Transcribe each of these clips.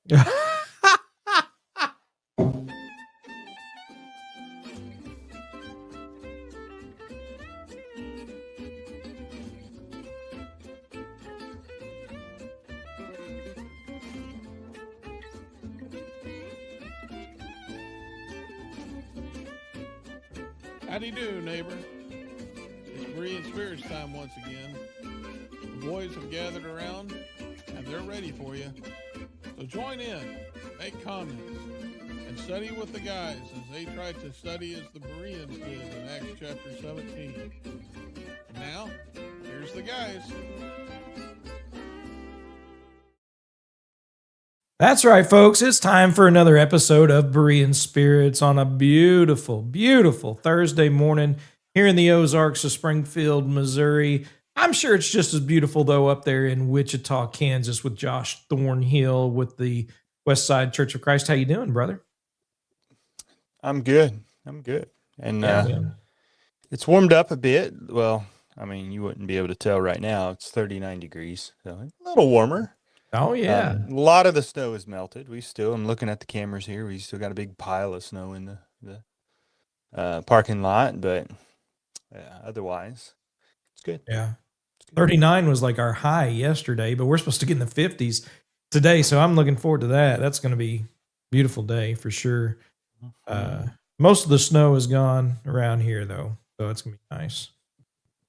Howdy do, neighbor. It's Berean Spirits time once again. The boys have gathered around and they're ready for you. So join in, make comments, and study with the guys as they try to study as the Bereans did in Acts chapter 17. And now, here's the guys. That's right, folks. It's time for another episode of Berean Spirits on a beautiful, beautiful Thursday morning here in the Ozarks of Springfield, Missouri. I'm sure it's just as beautiful, though, up there in Wichita, Kansas with Josh Thornhill with the Westside Church of Christ. How you doing, brother? I'm good. And it's warmed up a bit. Well, I mean, you wouldn't be able to tell right now. It's 39 degrees, so a little warmer. Oh, yeah. A lot of the snow is melted. I'm looking at the cameras here. We still got a big pile of snow in the parking lot, but otherwise, it's good. Yeah. 39 was like our high yesterday, but we're supposed to get in the 50s today, so I'm looking forward to that. That's going to be a beautiful day for sure. Most of the snow is gone around here, though, so it's going to be nice.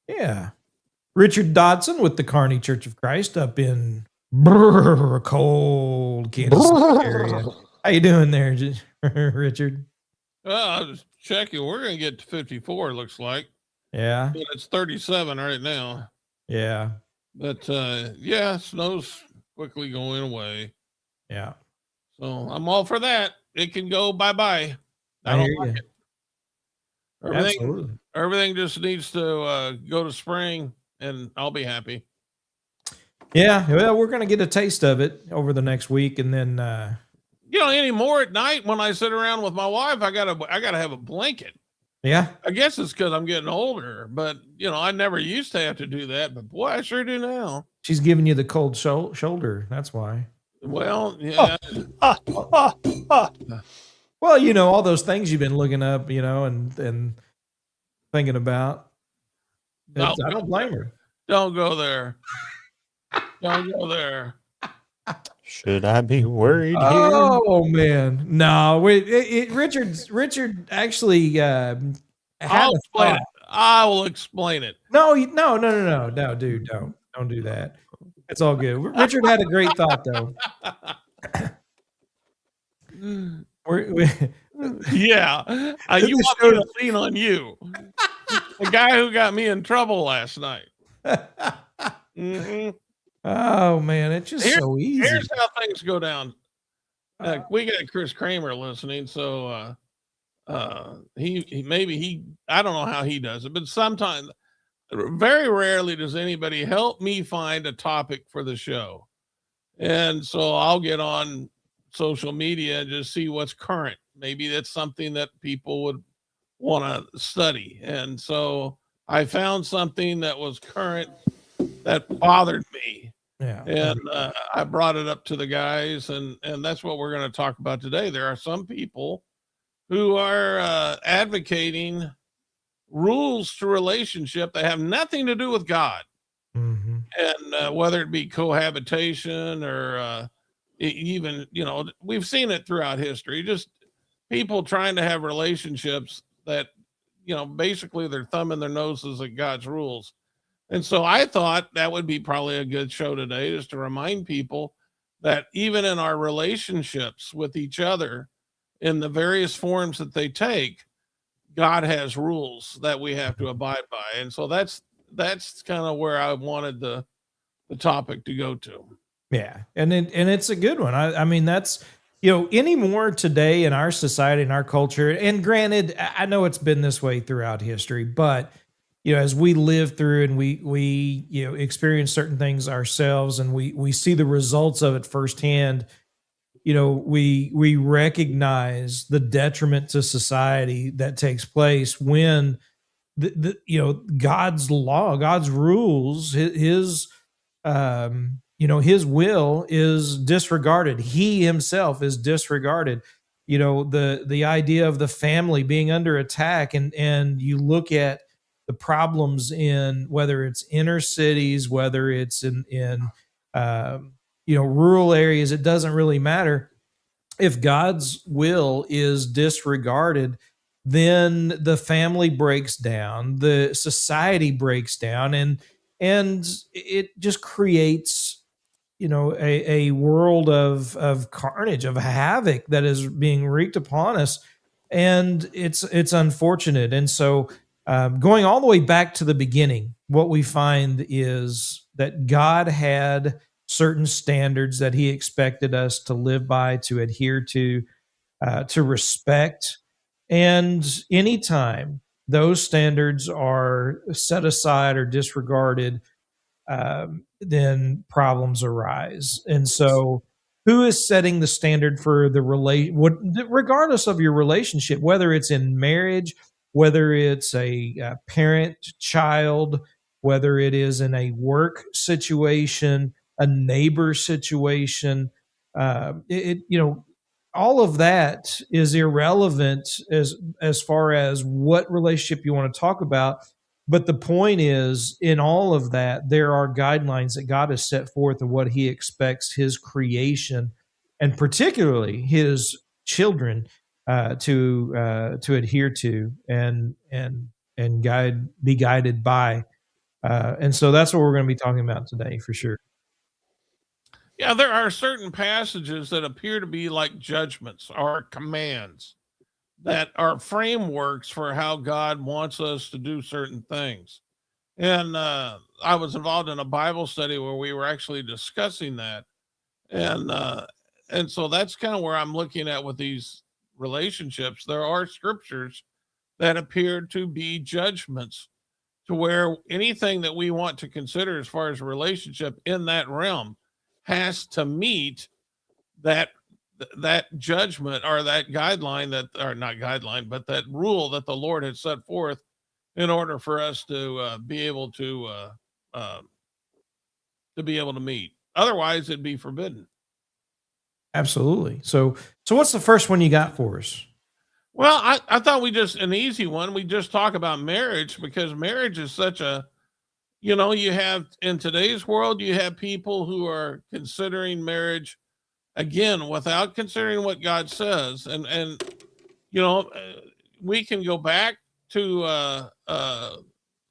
Yeah. Richard Dodson with the Kearney Church of Christ up in cold Kansas City area. How you doing there, Richard? I was checking. We're going to get to 54, looks like. Yeah. But it's 37 right now. Yeah. But, snow's quickly going away. Yeah. So I'm all for that. It can go bye-bye. I hear you. Everything just needs to go to spring, and I'll be happy. Yeah, well, we're going to get a taste of it over the next week, and then anymore at night when I sit around with my wife, I gotta have a blanket. Yeah, I guess it's because I'm getting older, but I never used to have to do that, but boy, I sure do now. She's giving you the cold shoulder. That's why. Well, yeah. Well, all those things you've been looking up, and thinking about. I don't blame her. Don't go there. Don't go there. Should I be worried here? Oh man, no. Richard actually had I'll explain it. I will explain it. No, dude, don't do that. It's all good. Richard had a great thought though. Yeah, you want me to lean on you, the guy who got me in trouble last night. Mm-hmm. Oh man, it's just so easy. Here's how things go down. We got Chris Kramer listening, so he I don't know how he does it, but sometimes, very rarely does anybody help me find a topic for the show, and so I'll get on social media and just see what's current. Maybe that's something that people would want to study, and so I found something that was current that bothered me. Yeah. And I brought it up to the guys, and that's what we're going to talk about today. There are some people who are advocating rules to relationship that have nothing to do with God. Mm-hmm. And whether it be cohabitation or even, we've seen it throughout history, just people trying to have relationships that, basically they're thumbing their noses at God's rules. And so I thought that would be probably a good show today, just to remind people that even in our relationships with each other, in the various forms that they take, God has rules that we have to abide by. And so that's kind of where I wanted the topic to go to. Yeah. And it's a good one. I mean, that's, anymore today in our society, in our culture, and granted, I know it's been this way throughout history, but as we live through and we experience certain things ourselves, and we see the results of it firsthand, we recognize the detriment to society that takes place when God's law, God's rules, his his will is disregarded. He himself is disregarded. The idea of the family being under attack, and you look at the problems in whether it's inner cities, whether it's in rural areas, it doesn't really matter. If God's will is disregarded, then the family breaks down, the society breaks down, and it just creates a world of carnage, of havoc that is being wreaked upon us, and it's unfortunate. And so, going all the way back to the beginning, what we find is that God had certain standards that He expected us to live by, to adhere to respect, and anytime those standards are set aside or disregarded, then problems arise. And so, who is setting the standard for regardless of your relationship, whether it's in marriage, whether it's a parent child, whether it is in a work situation, a neighbor situation, all of that is irrelevant as far as what relationship you want to talk about. But the point is, in all of that, there are guidelines that God has set forth of what He expects His creation, and particularly His children, to adhere to and be guided by. And so that's what we're going to be talking about today, for sure. Yeah, there are certain passages that appear to be like judgments or commands that are frameworks for how God wants us to do certain things. And I was involved in a Bible study where we were actually discussing that, and so that's kind of where I'm looking at with these relationships. There are scriptures that appear to be judgments, to where anything that we want to consider as far as a relationship in that realm has to meet that that judgment or that guideline, that or not guideline, but that rule that the Lord had set forth in order for us uh, to be able to meet. Otherwise, it'd be forbidden. Absolutely. So what's the first one you got for us? Well, I thought we just an easy one. We just talk about marriage, because marriage is such a, you have in today's world, you have people who are considering marriage again without considering what God says, and you know we can go back to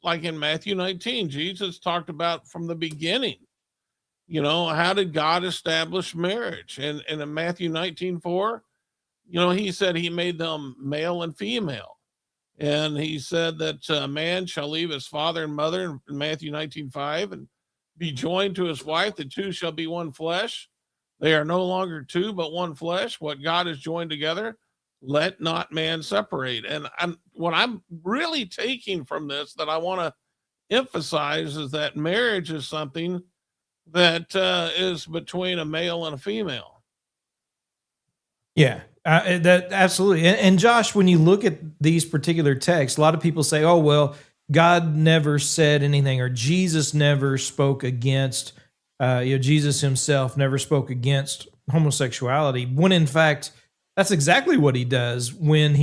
like in Matthew 19, Jesus talked about from the beginning. How did God establish marriage? And in Matthew 19:4, he said he made them male and female. And he said that man shall leave his father and mother in Matthew 19:5 and be joined to his wife. The two shall be one flesh. They are no longer two, but one flesh. What God has joined together, let not man separate. And what I'm really taking from this that I want to emphasize is that marriage is something that is between a male and a female. Yeah, that absolutely. And Josh, when you look at these particular texts, a lot of people say, "Oh, well, God never said anything, or Jesus never spoke against." Jesus Himself never spoke against homosexuality. When in fact, that's exactly what He does when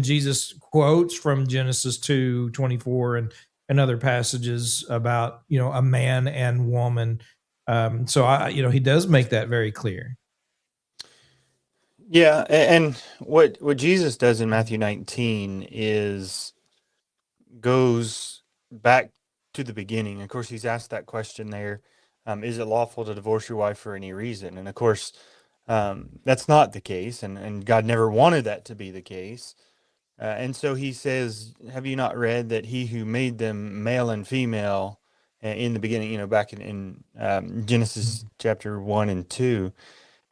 Jesus quotes from Genesis 2:24 and other passages about a man and woman. He does make that very clear. Yeah, and what Jesus does in Matthew 19 is goes back to the beginning. Of course, He's asked that question there. Is it lawful to divorce your wife for any reason? And of course, that's not the case, and God never wanted that to be the case. And so He says, have you not read that He who made them male and female in the beginning, back in Genesis chapter 1 and 2.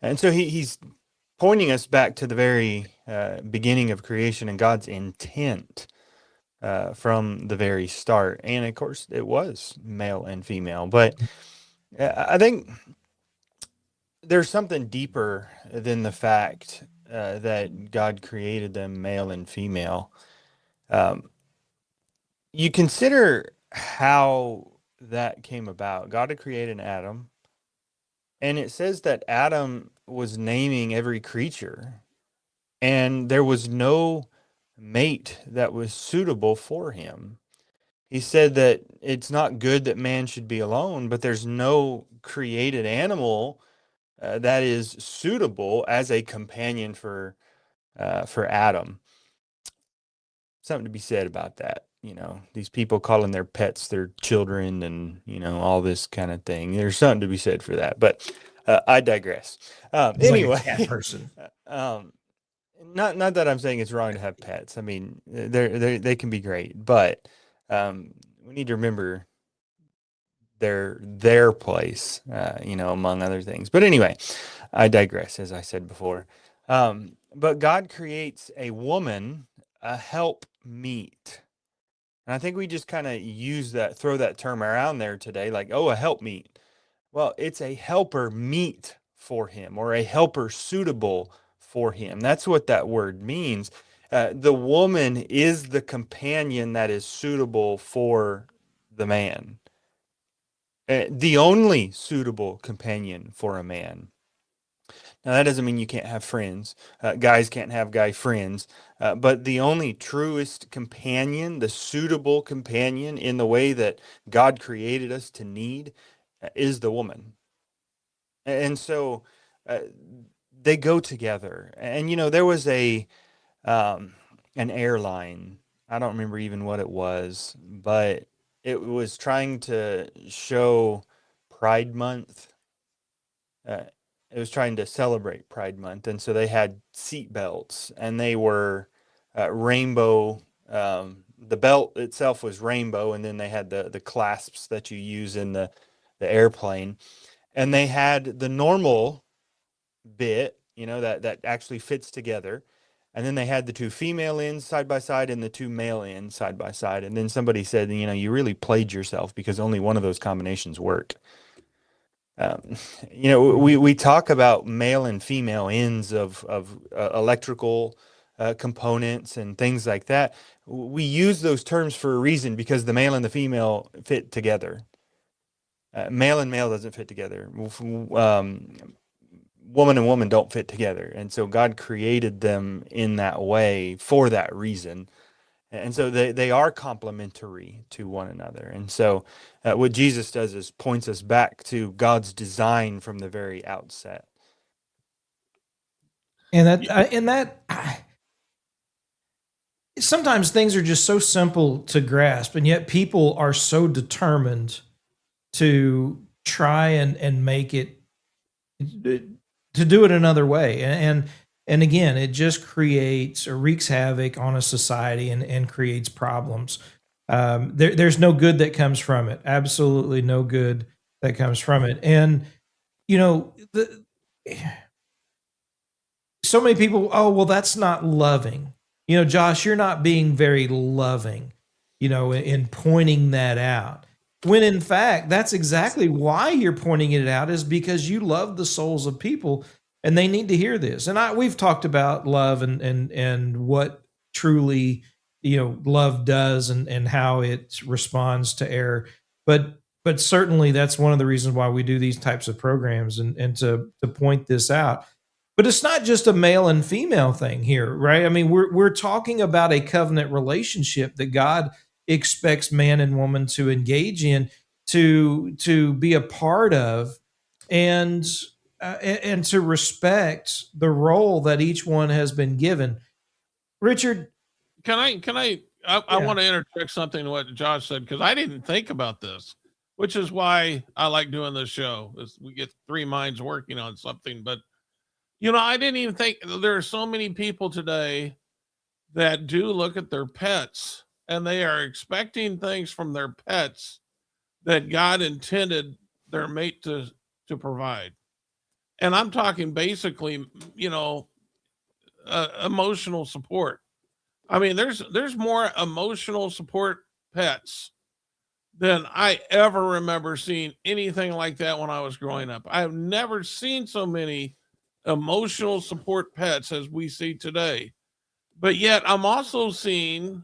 And so he's pointing us back to the very beginning of creation and God's intent from the very start. And of course, it was male and female. But I think there's something deeper than the fact that God created them male and female. You consider how that came about. God had created Adam, And it says that Adam was naming every creature, and there was no mate that was suitable for him. He said that it's not good that man should be alone, but there's no created animal that is suitable as a companion for Adam. Something to be said about that. These people calling their pets their children, and all this kind of thing. There's something to be said for that. But I digress. He's like a Anyway, cat person. um, not that I'm saying it's wrong to have pets. I mean, they can be great, but we need to remember their place, among other things. But anyway, I digress, as I said before. But God creates a woman, a help meet. And I think we just kind of throw that term around there today, like, oh, a help meet. Well, it's a helper meet for him, or a helper suitable for him. That's what that word means. The woman is the companion that is suitable for the man. The only suitable companion for a man. Now, that doesn't mean you can't have friends. Guys can't have guy friends. But the only truest companion, the suitable companion in the way that God created us to need, is the woman. And so they go together. And, there was an airline. I don't remember even what it was, but it was trying to show Pride Month. It was trying to celebrate Pride Month, and so they had seat belts, and they were rainbow. The belt itself was rainbow, and then they had the clasps that you use in the airplane, and they had the normal bit, that actually fits together. And then they had the two female ends side by side and the two male ends side by side. And then somebody said, you really played yourself because only one of those combinations work. We talk about male and female ends of electrical components and things like that. We use those terms for a reason, because the male and the female fit together. Male and male doesn't fit together. Woman and woman don't fit together. And so God created them in that way for that reason. And so they are complementary to one another. And so what Jesus does is points us back to God's design from the very outset. Sometimes things are just so simple to grasp, and yet people are so determined to try and make it, to do it another way. And again, it just creates or wreaks havoc on a society and creates problems. There's no good that comes from it. Absolutely no good that comes from it. And so many people, oh, well, that's not loving. Josh, you're not being very loving, in pointing that out. When in fact, that's exactly why you're pointing it out, is because you love the souls of people and they need to hear this. And we've talked about love and what truly, love does and how it responds to error. But certainly that's one of the reasons why we do these types of programs and to point this out. But it's not just a male and female thing here, right? I mean, we're talking about a covenant relationship that God expects man and woman to engage in, to be a part of, and to respect the role that each one has been given. Richard, I want to interject something to what Josh said, because I didn't think about this, which is why I like doing this show, is we get three minds working on something. But I didn't even think there are so many people today that do look at their pets and they are expecting things from their pets that God intended their mate to provide. And I'm talking basically, emotional support. I mean, there's more emotional support pets than I ever remember seeing anything like that when I was growing up. I've never seen so many emotional support pets as we see today. But yet I'm also seeing,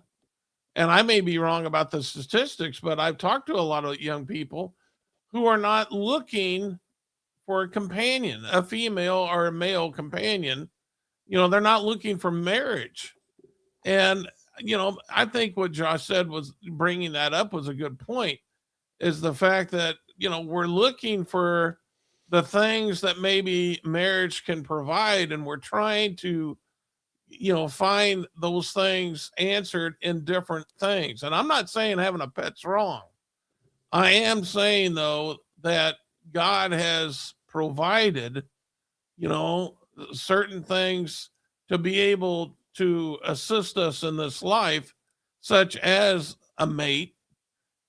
and I may be wrong about the statistics, but I've talked to a lot of young people who are not looking for a companion, a female or a male companion. They're not looking for marriage. And, I think what Josh said was bringing that up was a good point, is the fact that, we're looking for the things that maybe marriage can provide. And we're trying to, find those things answered in different things. And I'm not saying having a pet's wrong. I am saying, though, that God has provided, certain things to be able to assist us in this life, such as a mate.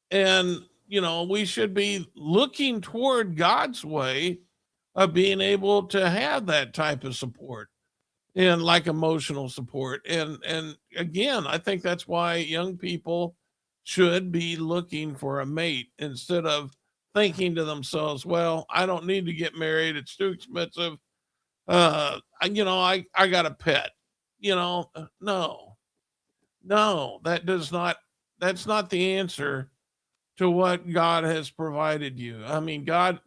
And, we should be looking toward God's way of being able to have that type of support and like emotional support. And again, I think that's why young people should be looking for a mate instead of thinking to themselves, well, I don't need to get married. It's too expensive. I got a pet, no, that's not the answer to what God has provided you. I mean, God,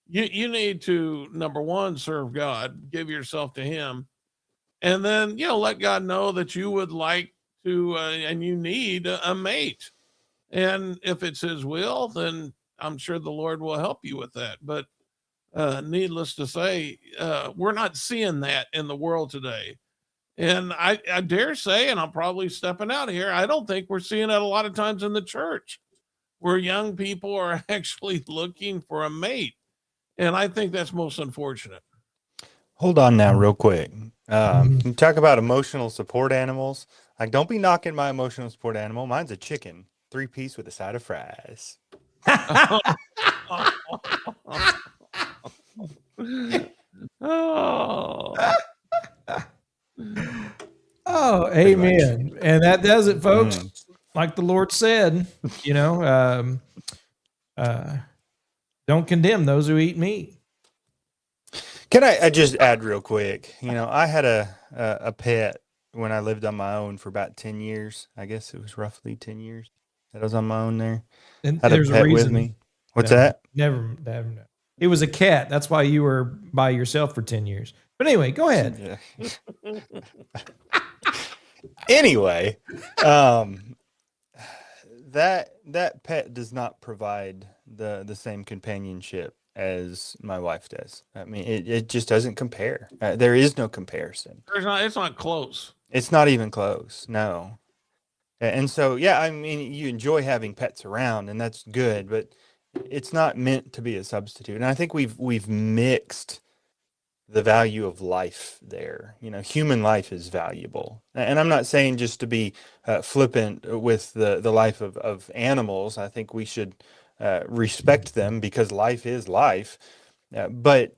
you need to, number one, serve God, give yourself to him. And then, let God know that you would like to, and you need a mate. And if it's his will, then I'm sure the Lord will help you with that. But needless to say, we're not seeing that in the world today. And I dare say, and I'm probably stepping out here, I don't think we're seeing that a lot of times in the church, where young people are actually looking for a mate. And I think that's most unfortunate. Hold on now, real quick. You talk about emotional support animals. Like, don't be knocking my emotional support animal. Mine's a chicken, 3-piece with a side of fries. Oh, amen. And that does it, folks. Like the Lord said, don't condemn those who eat meat. Can I just add real quick? I had a pet when I lived on my own for about 10 years. I guess it was roughly 10 years that I was on my own there. And had a there's pet a reason. with me. What's that? Never. It was a cat. That's why you were by yourself for 10 years. But anyway, go ahead. Yeah. Anyway, that pet does not provide the same companionship as my wife does. I mean, it just doesn't compare. There is no comparison. It's not close. It's not even close. No. And so, yeah, I mean, you enjoy having pets around, and that's good, but it's not meant to be a substitute. And I think we've mixed the value of life there. Human life is valuable. And I'm not saying just to be flippant with the life of animals. I think we should respect them because life is life. But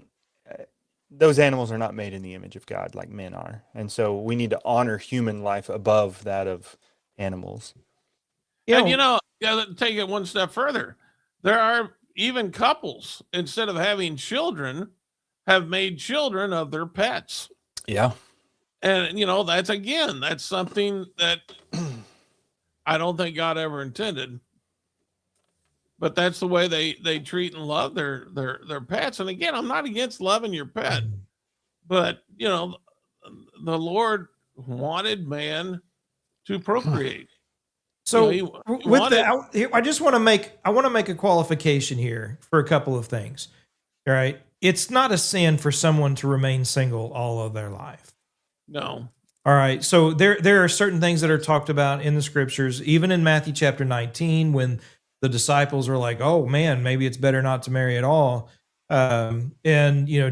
those animals are not made in the image of God like men are. And so we need to honor human life above that of animals. And take it one step further. There are even couples, instead of having children, have made children of their pets. Yeah. And, that's something that I don't think God ever intended. But that's the way they treat and love their pets. And again, I'm not against loving your pet, but the Lord wanted man to procreate. So I just want to make a qualification here for a couple of things. All right. It's not a sin for someone to remain single all of their life. No. All right. So there are certain things that are talked about in the scriptures, even in Matthew chapter 19, when the disciples were like, oh man, maybe it's better not to marry at all. And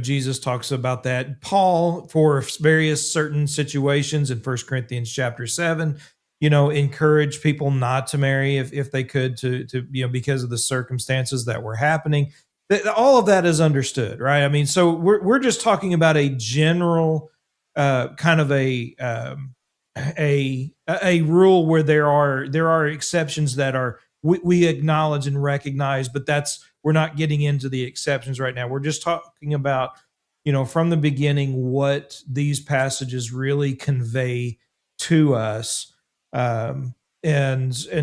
Jesus talks about that. Paul, for various certain situations in 1 Corinthians chapter 7, encourage people not to marry if they could to because of the circumstances that were happening. All of that is understood, right? I mean, so we're just talking about a general kind of a rule where there are exceptions that are we acknowledge and recognize, but we're not getting into the exceptions right now. We're just talking about from the beginning what these passages really convey to us. And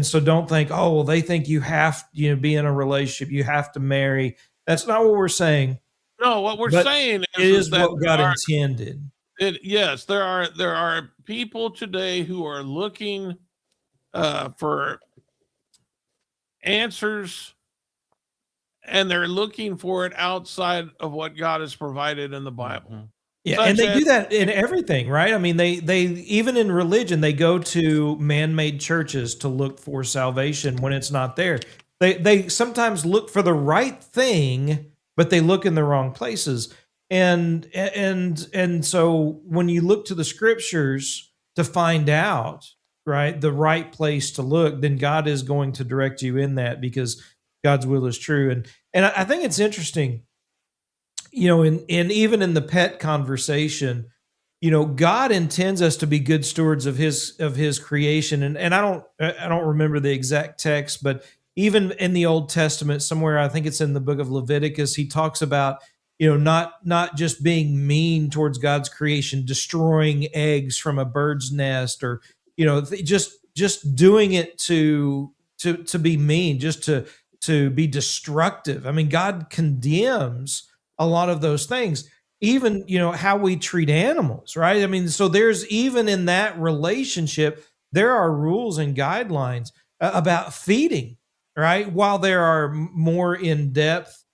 so don't think, oh, well, they think you have be in a relationship, you have to marry. That's not what we're saying. No, what we're But saying it is is that what God intended. yes, there are people today who are looking for answers, and they're looking for it outside of what God has provided in the Bible. Mhm. Yeah, and Such they as do that in everything, right? I mean, they even in religion, they go to man-made churches to look for salvation when it's not there. They sometimes look for the right thing, but they look in the wrong places. And so when you look to the scriptures to find out, right, the right place to look, then God is going to direct you in that because God's will is true. And I think it's interesting, and even in the pet conversation, God intends us to be good stewards of his creation. And I don't remember the exact text, but even in the Old Testament, somewhere, I think it's in the book of Leviticus, he talks about, not just being mean towards God's creation, destroying eggs from a bird's nest, or, just doing it to be mean, just to be destructive. I mean, God condemns a lot of those things, even how we treat animals, right? I mean, so there's, even in that relationship, there are rules and guidelines about feeding, right? While there are more in-depth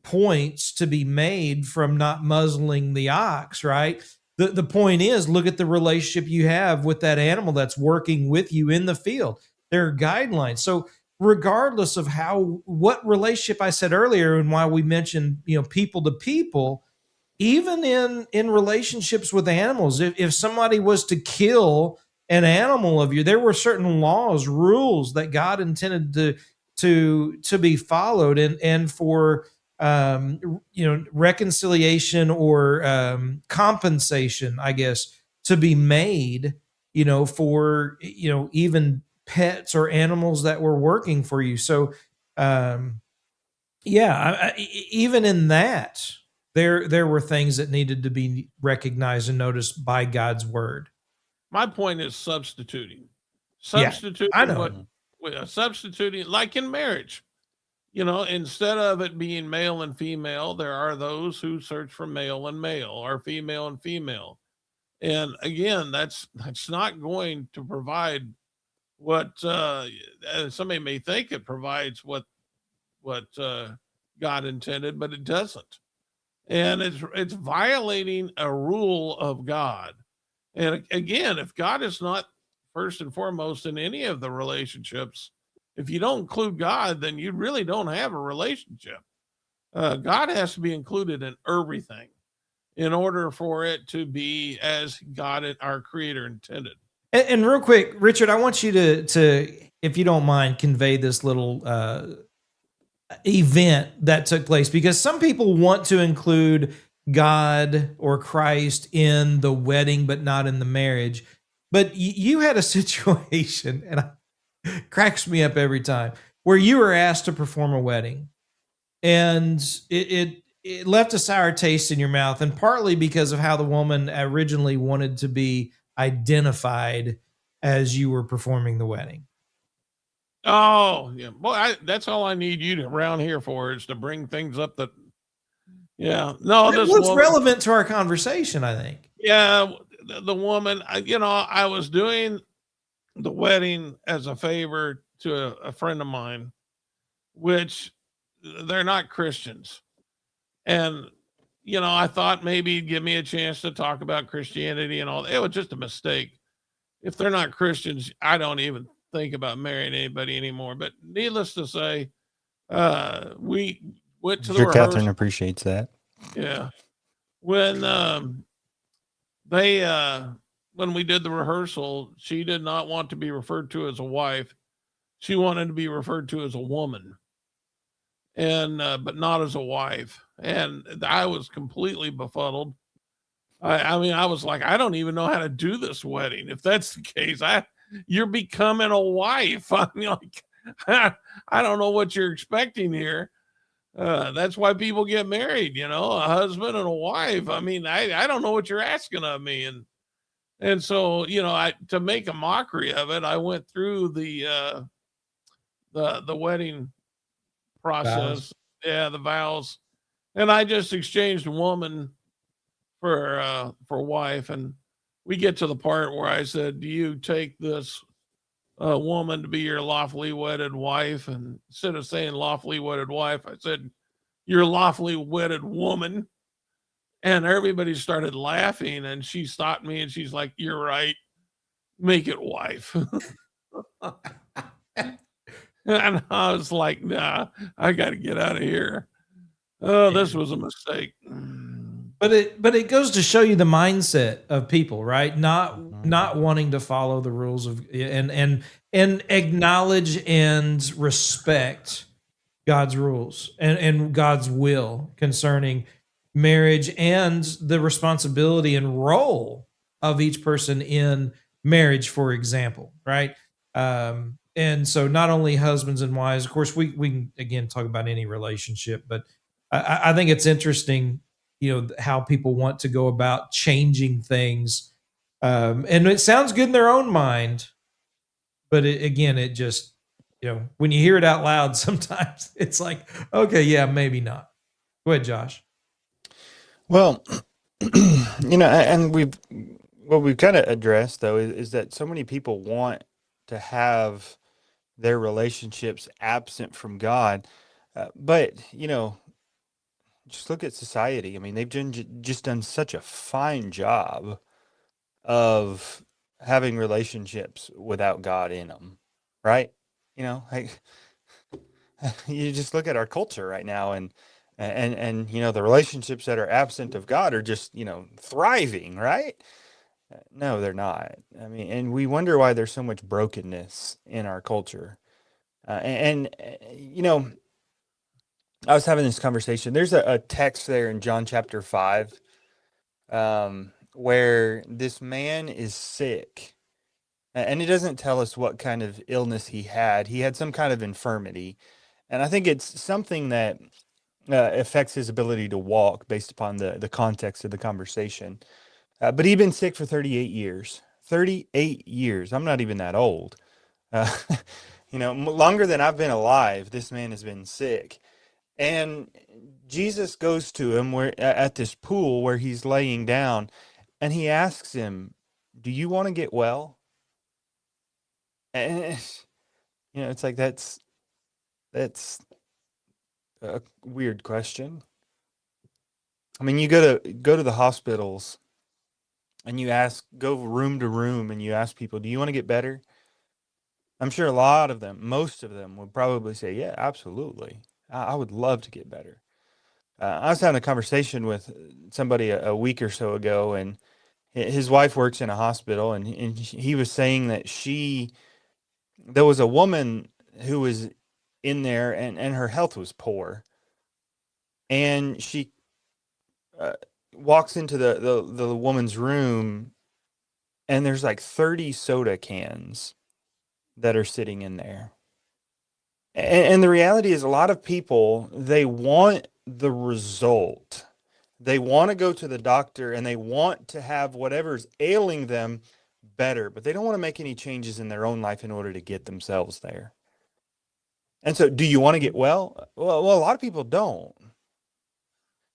points to be made from not muzzling the ox, right? The point is, look at the relationship you have with that animal that's working with you in the field. There are guidelines. So regardless of what relationship I said earlier, and why we mentioned, people to people, even in relationships with animals, if somebody was to kill an animal of you, there were certain laws, rules that God intended to be followed, and for reconciliation, or compensation, I guess, to be made, for even pets or animals that were working for you. So um yeah, even in that, there were things that needed to be recognized and noticed by God's word. my point is substituting, Yeah, I substituting know. what substituting, like in marriage. Instead of it being male and female, there are those who search for male and male, or female and female. And again, that's not going to provide what somebody may think it provides, what God intended, but it doesn't. And it's violating a rule of God. And again, if God is not first and foremost in any of the relationships, if you don't include God, then you really don't have a relationship. God has to be included in everything in order for it to be as God, our Creator, intended. And real quick, Richard, I want you to, if you don't mind, convey this little event that took place, because some people want to include God or Christ in the wedding, but not in the marriage. But you had a situation, and it cracks me up every time, where you were asked to perform a wedding, and it left a sour taste in your mouth, and partly because of how the woman originally wanted to be identified as you were performing the wedding. Oh, yeah. Well, that's all I need you around here for, is to bring things up that, yeah. No, this Well, it's woman, relevant to our conversation, I think. yeah, the woman, I was doing the wedding as a favor to a friend of mine, which they're not Christians. And, I thought maybe he'd give me a chance to talk about Christianity and all. It was just a mistake. If they're not Christians, I don't even think about marrying anybody anymore. But needless to say, we went to I'm the sure Catherine rehearsal. appreciates that. Yeah. When they when we did the rehearsal, she did not want to be referred to as a wife. She wanted to be referred to as a woman, and but not as a wife. And I was completely befuddled. I mean, I was like, I don't even know how to do this wedding. If that's the case, you're becoming a wife. I mean, like, I don't know what you're expecting here. That's why people get married, a husband and a wife. I mean, I don't know what you're asking of me. And so, I, to make a mockery of it, I went through the wedding Vows. process. Yeah, the vows. And I just exchanged a woman for wife, and we get to the part where I said, "Do you take this woman to be your lawfully wedded wife?" And instead of saying lawfully wedded wife, I said, "Your lawfully wedded woman." And everybody started laughing, and she stopped me and she's like, "You're right. Make it wife." And I was like, "Nah, I got to get out of here. Oh, this was a mistake." But it goes to show you the mindset of people, right? Mhm. Not wanting to follow the rules of and acknowledge and respect God's rules and God's will concerning marriage and the responsibility and role of each person in marriage, for example, right? And so not only husbands and wives, of course, we can again talk about any relationship, but I think it's interesting, how people want to go about changing things. And it sounds good in their own mind, but again, it just, when you hear it out loud, sometimes it's like, okay, yeah, maybe not. Go ahead, Josh. Well, and what we've kind of addressed though is that so many people want to have their relationships absent from God, but just look at society. I mean, they've just done such a fine job of having relationships without God in them, right? Like you just look at our culture right now, and the relationships that are absent of God are just thriving, right? No, they're not. I mean, and we wonder why there's so much brokenness in our culture. I was having this conversation. There's a text there in John chapter 5, where this man is sick. And it doesn't tell us what kind of illness he had. He had some kind of infirmity. And I think it's something that affects his ability to walk based upon the context of the conversation. But he'd been sick for 38 years. 38 years. I'm not even that old. Uh, longer than I've been alive, this man has been sick. And Jesus goes to him at this pool where he's laying down, and he asks him, "Do you want to get well?" And it's like that's a weird question. I mean, you go to the hospitals and go room to room and you ask people, "Do you want to get better?" I'm sure a lot of them, most of them would probably say, "Yeah, absolutely. I would love to get better." I was having a conversation with somebody a week or so ago, and his wife works in a hospital, and he was saying that there was a woman who was in there, and her health was poor, and she uh, walks into the woman's room, and there's like 30 soda cans that are sitting in there. And the reality is, a lot of people, they want the result. They want to go to the doctor and they want to have whatever's ailing them better, but they don't want to make any changes in their own life in order to get themselves there. And so, do you want to get well? Well, a lot of people don't.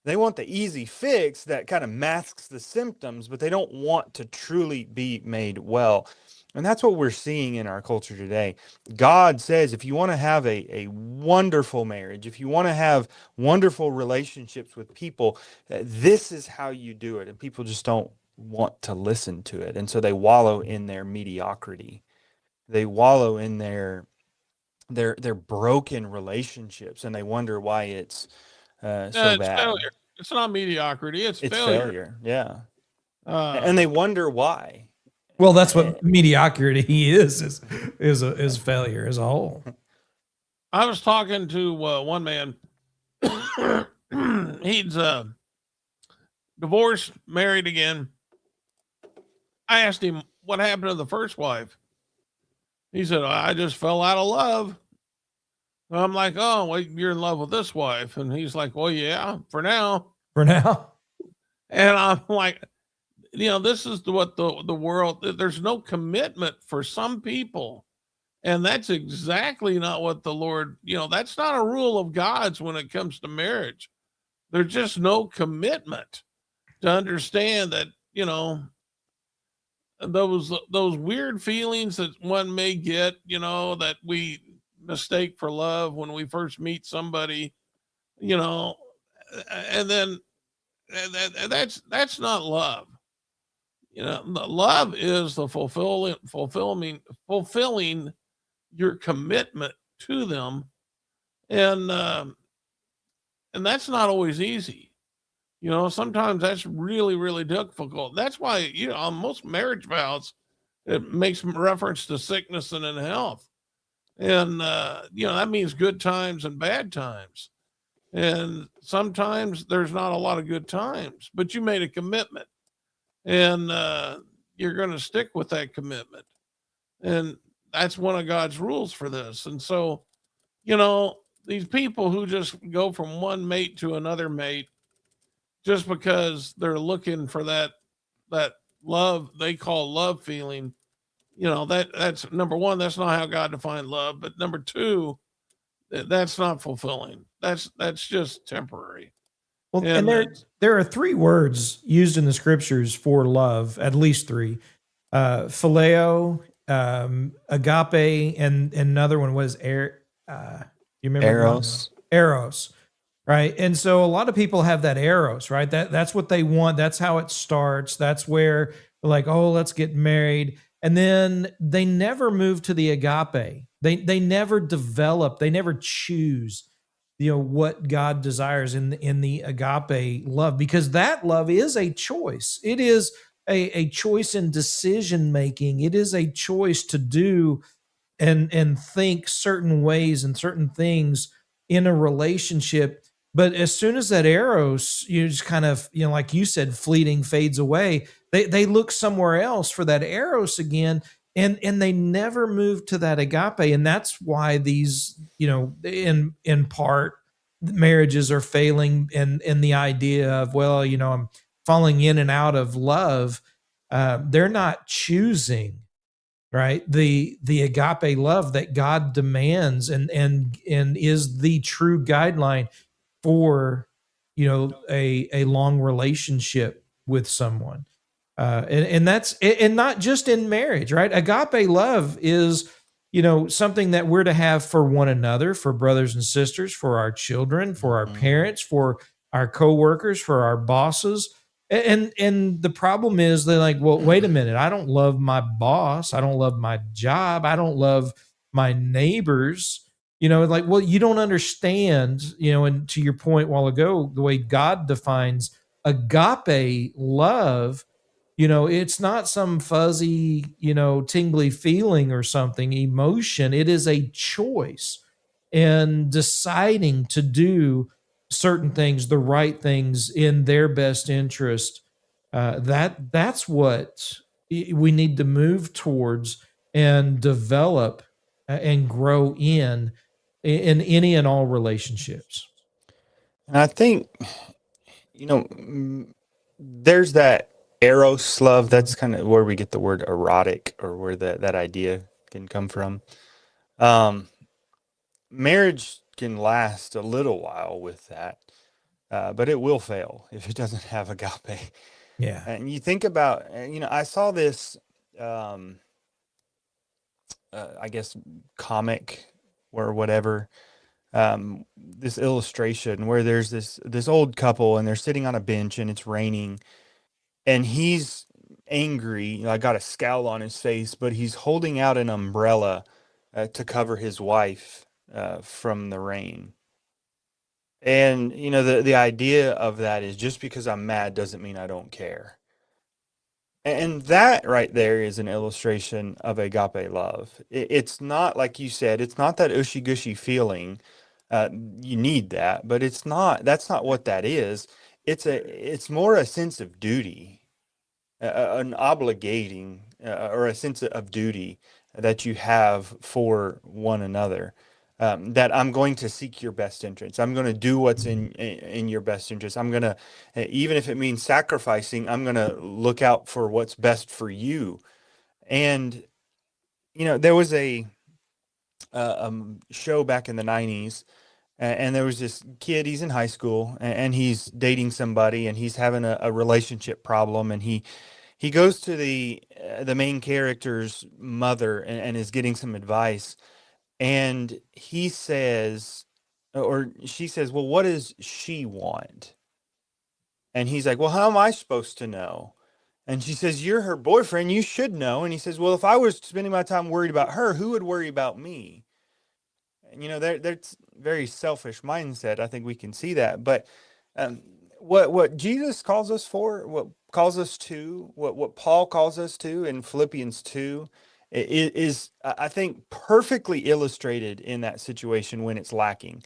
They want the easy fix that kind of masks the symptoms, but they don't want to truly be made well. And that's what we're seeing in our culture today. God says if you want to have a wonderful marriage, if you want to have wonderful relationships with people, this is how you do it. And people just don't want to listen to it. And so they wallow in their mediocrity. They wallow in their broken relationships, and they wonder why it's so It's bad. failure. It's not mediocrity. It's It's failure. failure. Yeah. Uh, And they wonder why. Well, that's what mediocrity is failure as a whole. I was talking to one man. He's divorced, married again. I asked him what happened to the first wife. He said, "I just fell out of love." I'm like, "Oh, well, you're in love with this wife." And he's like, "Well, yeah, for now." For now. And I'm like, this is what the world, there's no commitment for some people. And that's exactly not what the Lord, that's not a rule of God's when it comes to marriage. there's just no commitment to understand that, you know, those weird feelings that one may get, you know, that we mistake for love when we first meet somebody, you know, and then that's not love. You know, the love is the fulfilling your commitment to them, and and that's not always easy. You know, sometimes that's really, really difficult. That's why, you know, on most marriage vows, it makes reference to sickness and in health. And, you know, that means good times and bad times. And sometimes there's not a lot of good times, but you made a commitment and you're going to stick with that commitment. And that's one of God's rules for this. And so, you know, these people who just go from one mate to another mate just because they're looking for that love they call love feeling, you know, that's number one, that's not how God defined love. But number two, that's not fulfilling. That's just temporary. Well, and And there are three words used in the scriptures for love, at least three: phileo, agape, and another one was air. You remember Eros. Eros, right? And so a lot of people have that eros, right? That's what they want. That's how it starts. That's where they're like, oh, let's get married, and then they never move to the agape. They never develop. They never choose, you know, what God desires in the agape love, because that love is a choice. It is a choice in decision making. It is a choice to do and think certain ways and certain things in a relationship. But as soon as that eros, you just kind of, you know, like you said, fleeting fades away, they look somewhere else for that eros again, and they never move to that agape. And that's why these, you know, in part, marriages are failing, and the idea of, well, you know, I'm falling in and out of love. They're not choosing, right, the agape love that God demands, and is the true guideline for, you know, a long relationship with someone. And that's, and not just in marriage, right? Agape love is, you know, something that we're to have for one another, for brothers and sisters, for our children, for our parents, for our coworkers, for our bosses. And the problem is, they're like, well, wait a minute, I don't love my boss, I don't love my job, I don't love my neighbors. You know, like, well, you don't understand, you know, and to your point a while ago, the way God defines agape love, you know, it's not some fuzzy, you know, tingly feeling or something, emotion. It is a choice, and deciding to do certain things, the right things in their best interest. That's what we need to move towards and develop, and grow in any and all relationships. And I think, you know, there's that eros love. That's kind of where we get the word erotic, or where that idea can come from. Um, Marriage can last a little while with that, but it will fail if it doesn't have agape. Yeah. And you think about, you know, I saw this, um, I guess, comic or whatever, this illustration where there's this old couple, and they're sitting on a bench, and it's raining, and he's angry. You know, I got a scowl on his face, but he's holding out an umbrella to cover his wife from the rain. And you know, the idea of that is, just because I'm mad doesn't mean I don't care. And that right there is an illustration of agape love. It's not, like you said, it's not that ushy gushy feeling. You need that, but it's not. That's not what that is. It's more a sense of duty, an obligating, or a sense of duty that you have for one another. That I'm going to seek your best interest. I'm going to do what's in your best interest. I'm going to, even if it means sacrificing, I'm going to look out for what's best for you. And you know, there was a show back in the '90s, And there was this kid, he's in high school, and he's dating somebody, and he's having a relationship problem, and he goes to the main character's mother, and is getting some advice, and he says, or she says, well, what does she want? And he's like, well, how am I supposed to know? And she says, you're her boyfriend, you should know. And he says, well, if I was spending my time worried about her, who would worry about me? And that's very selfish mindset. I think we can see that. But um, what Jesus calls us for, what calls us to, what Paul calls us to in Philippians 2 is, I think, perfectly illustrated in that situation when it's lacking.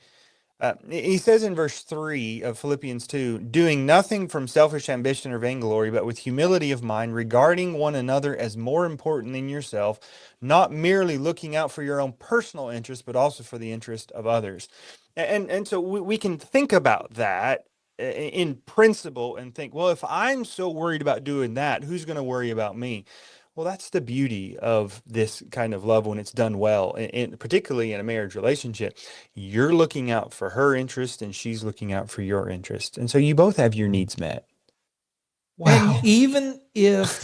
He says in verse 3 of Philippians 2, doing nothing from selfish ambition or vainglory, but with humility of mind, regarding one another as more important than yourself, not merely looking out for your own personal interest, but also for the interest of others. And so we can think about that in principle and think, well, if I'm so worried about doing that, who's going to worry about me? Well, that's the beauty of this kind of love when it's done well, and particularly in a marriage relationship. You're looking out for her interest and she's looking out for your interest. And so you both have your needs met. And even if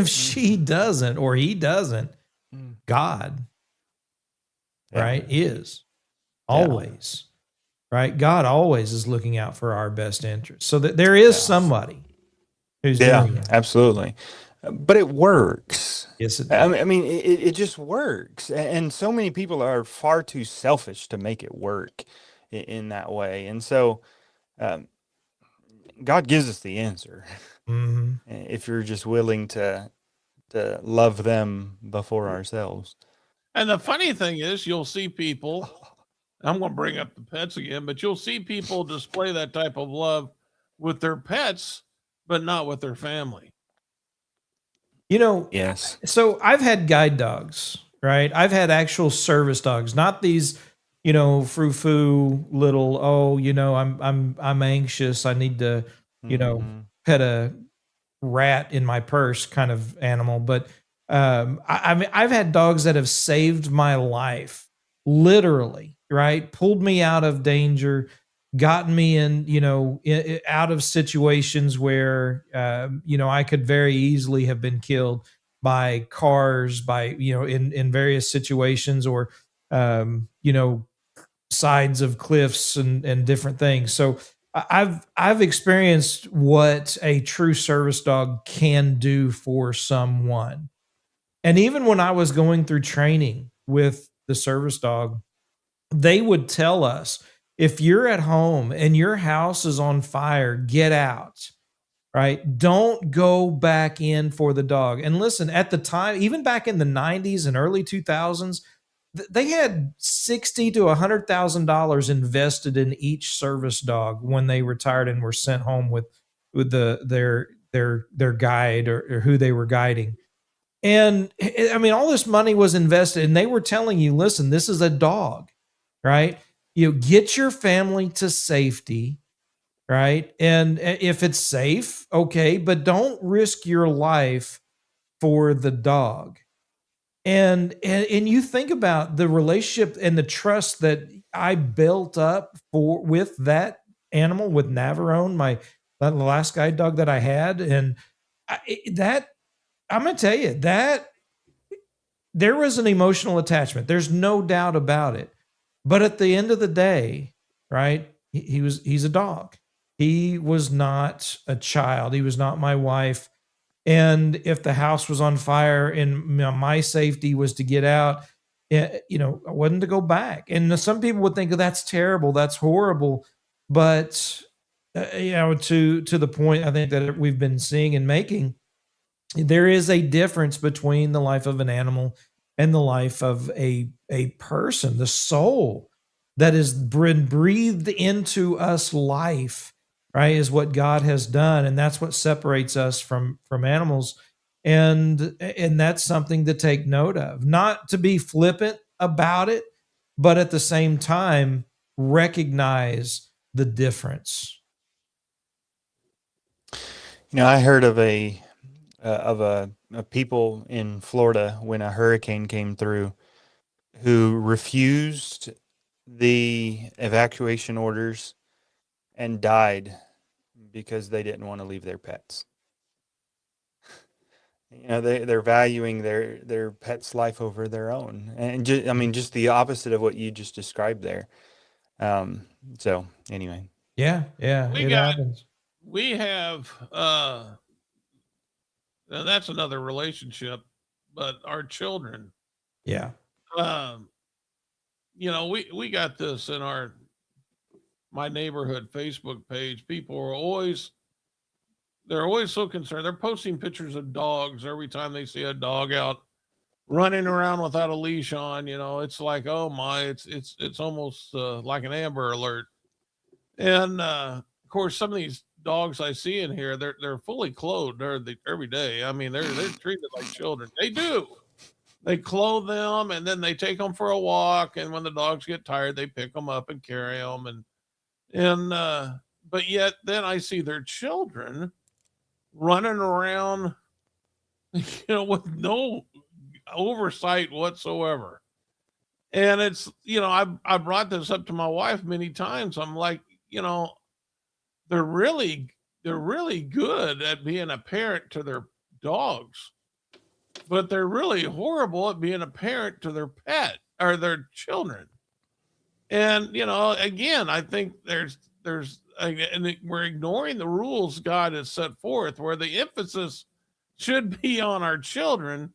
she doesn't or he doesn't, God, Yeah. right, is Yeah. always, right? God always is looking out for our best interest. So that there is Yeah. somebody who's Yeah, doing it. absolutely. But it works. Yes, it I does. mean, it just works. And so many people are far too selfish to make it work in that way. And so um, God gives us the answer hmm if you're just willing to love them before ourselves. And the funny thing is, you'll see people, I'm going to bring up the pets again, but you'll see people display that type of love with their pets, but not with their family. You know, Yes. so I've had guide dogs, right? I've had actual service dogs, not these, frou-frou little, I'm anxious, I need to, Mhm. pet a rat in my purse kind of animal. But I mean, I've had dogs that have saved my life, literally, right? Pulled me out of danger, gotten me in, out of situations where, I could very easily have been killed by cars, by, in various situations, or, sides of cliffs and different things. So I've experienced what a true service dog can do for someone. And even when I was going through training with the service dog, they would tell us, if you're at home and your house is on fire, get out. Right? Don't go back in for the dog. And listen, at the time, even back in the 90s and early 2000s, they had $60,000 to $100,000 invested in each service dog when they retired and were sent home with their guide, or who they were guiding. And I mean, all this money was invested, and they were telling you, listen, this is a dog, right? Get your family to safety, right? And if it's safe, okay, but don't risk your life for the dog. And you think about the relationship and the trust that I built up with that animal, with Navarone, the last guide dog that I had. And that, I'm going to tell you, that there was an emotional attachment. There's no doubt about it. But at the end of the day, right, he's a dog. He was not a child. He was not my wife. And if the house was on fire and my safety was to get out, I wasn't to go back. And some people would think, oh, that's terrible, that's horrible. But to the point I think that we've been seeing and making, there is a difference between the life of an animal and the life of a person. The soul that has been breathed into us life, right, is what God has done, and that's what separates us from animals. And that's something to take note of, not to be flippant about it, but at the same time recognize the difference. I heard of a people in Florida when a hurricane came through who refused the evacuation orders and died because they didn't want to leave their pets. They're valuing their pet's life over their own, and I mean, just the opposite of what you just described there. Um, so anyway, Yeah, yeah, We it got happens. we have now that's another relationship, but our children, Yeah. um, we got this in my neighborhood Facebook page. People are always they're always so concerned. They're posting pictures of dogs every time they see a dog out running around without a leash on. It's like, oh my, it's almost like an Amber Alert. And of course, some of these dogs I see in here, they're fully clothed every day. I mean, they're treated like children. They do. They clothe them and then they take them for a walk. And when the dogs get tired, they pick them up and carry them. And but yet then I see their children running around, with no oversight whatsoever. And it's, I brought this up to my wife many times. I'm like, you know, they're really they're really good at being a parent to their dogs, but they're really horrible at being a parent to their pet or their children. And again, I think and we're ignoring the rules God has set forth, where the emphasis should be on our children.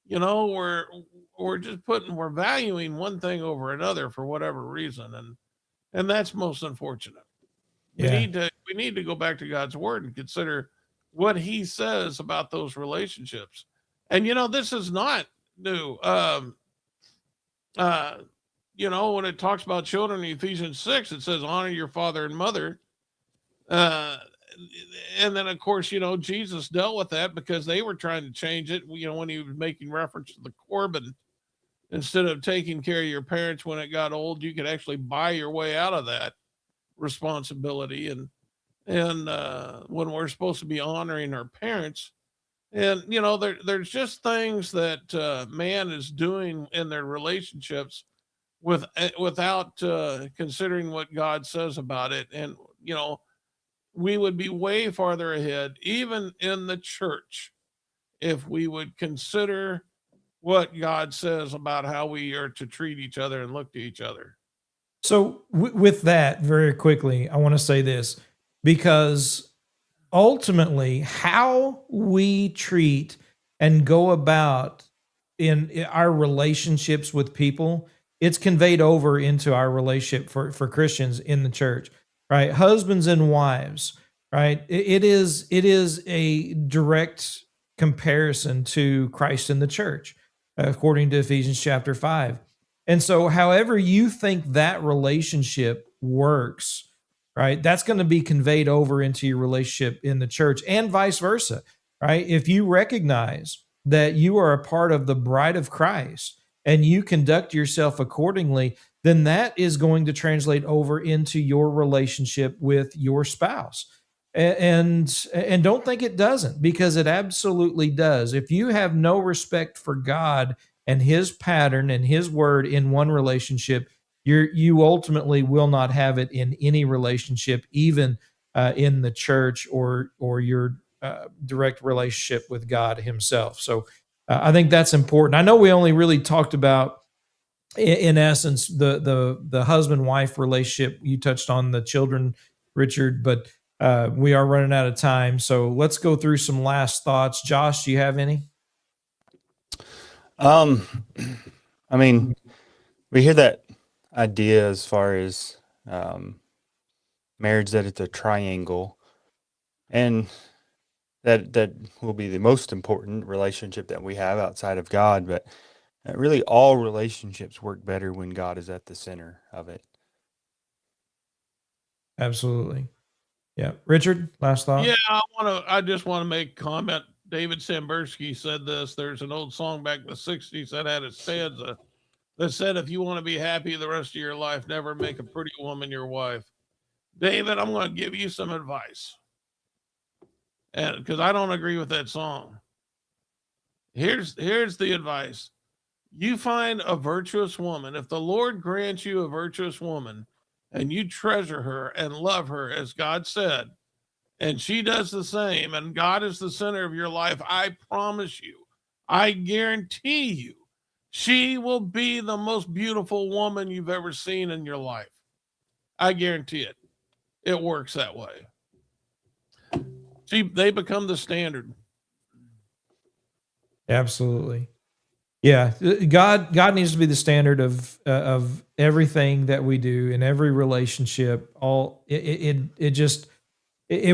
We're just we're valuing one thing over another for whatever reason, and that's most unfortunate. We Yeah. need to we need to go back to God's word and consider what He says about those relationships. And this is not new. Uh, when it talks about children in Ephesians 6, it says, honor your father and mother. Uh, and then, of course, Jesus dealt with that because they were trying to change it, when he was making reference to the Corbin. Instead of taking care of your parents when it got old, you could actually buy your way out of that responsibility. And when we're supposed to be honoring our parents, and there's just things that man is doing in their relationships without considering what God says about it. And we would be way farther ahead, even in the church, if we would consider what God says about how we are to treat each other and look to each other. So with that, very quickly, I want to say this because ultimately, how we treat and go about in our relationships with people, it's conveyed over into our relationship for Christians in the church, right? Husbands and wives, right? It is a direct comparison to Christ in the church, according to Ephesians chapter 5. And so, however you think that relationship works, right, that's going to be conveyed over into your relationship in the church and vice versa, right? If you recognize that you are a part of the bride of Christ and you conduct yourself accordingly, then that is going to translate over into your relationship with your spouse. And don't think it doesn't, because it absolutely does. If you have no respect for God and his pattern and his word in one relationship, you ultimately will not have it in any relationship, even in the church or your direct relationship with God himself. So I think that's important. I know we only really talked about, in essence, the husband wife relationship. You touched on the children, Richard, but we are running out of time. So let's go through some last thoughts. Josh, do you have any? I mean, we hear that idea as far as marriage, that it's a triangle, and that will be the most important relationship that we have outside of God. But really, all relationships work better when God is at the center of it. Absolutely. Yeah. Richard, last thought? Yeah, I just want to make a comment. David Sambursky said this. There's an old song back in the 60s that had a stanza that said, if you want to be happy the rest of your life, never make a pretty woman your wife. David, I'm going to give you some advice. And because I don't agree with that song. Here's the advice. You find a virtuous woman. If the Lord grants you a virtuous woman and you treasure her and love her as God said, and she does the same, and God is the center of your life, I promise you, I guarantee you, she will be the most beautiful woman you've ever seen in your life. I guarantee it. It works that way. They become the standard. Absolutely. Yeah, God needs to be the standard of everything that we do in every relationship. It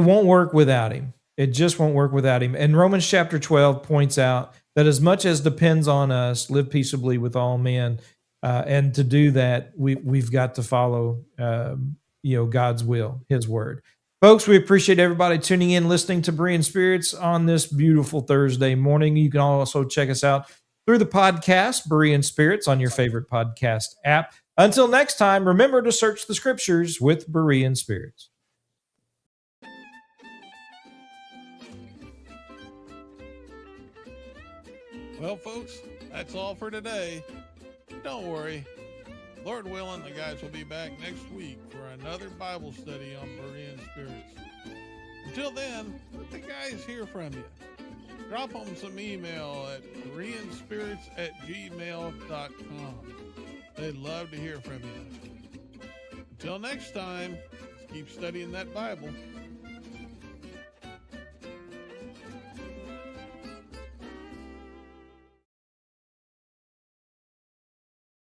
won't work without him. It just won't work without him. And Romans chapter 12 points out that as much as depends on us, live peaceably with all men. And to do that, we've got to follow, God's will, His word. Folks, we appreciate everybody tuning in, listening to Berean Spirits on this beautiful Thursday morning. You can also check us out through the podcast, Berean Spirits, on your favorite podcast app. Until next time, remember to search the scriptures with Berean Spirits. Well, folks, that's all for today. Don't worry. Lord willing, the guys will be back next week for another Bible study on Berean Spirits. Until then, let the guys hear from you. Drop them some email at bereanspirits@gmail.com. They'd love to hear from you. Until next time, let's keep studying that Bible.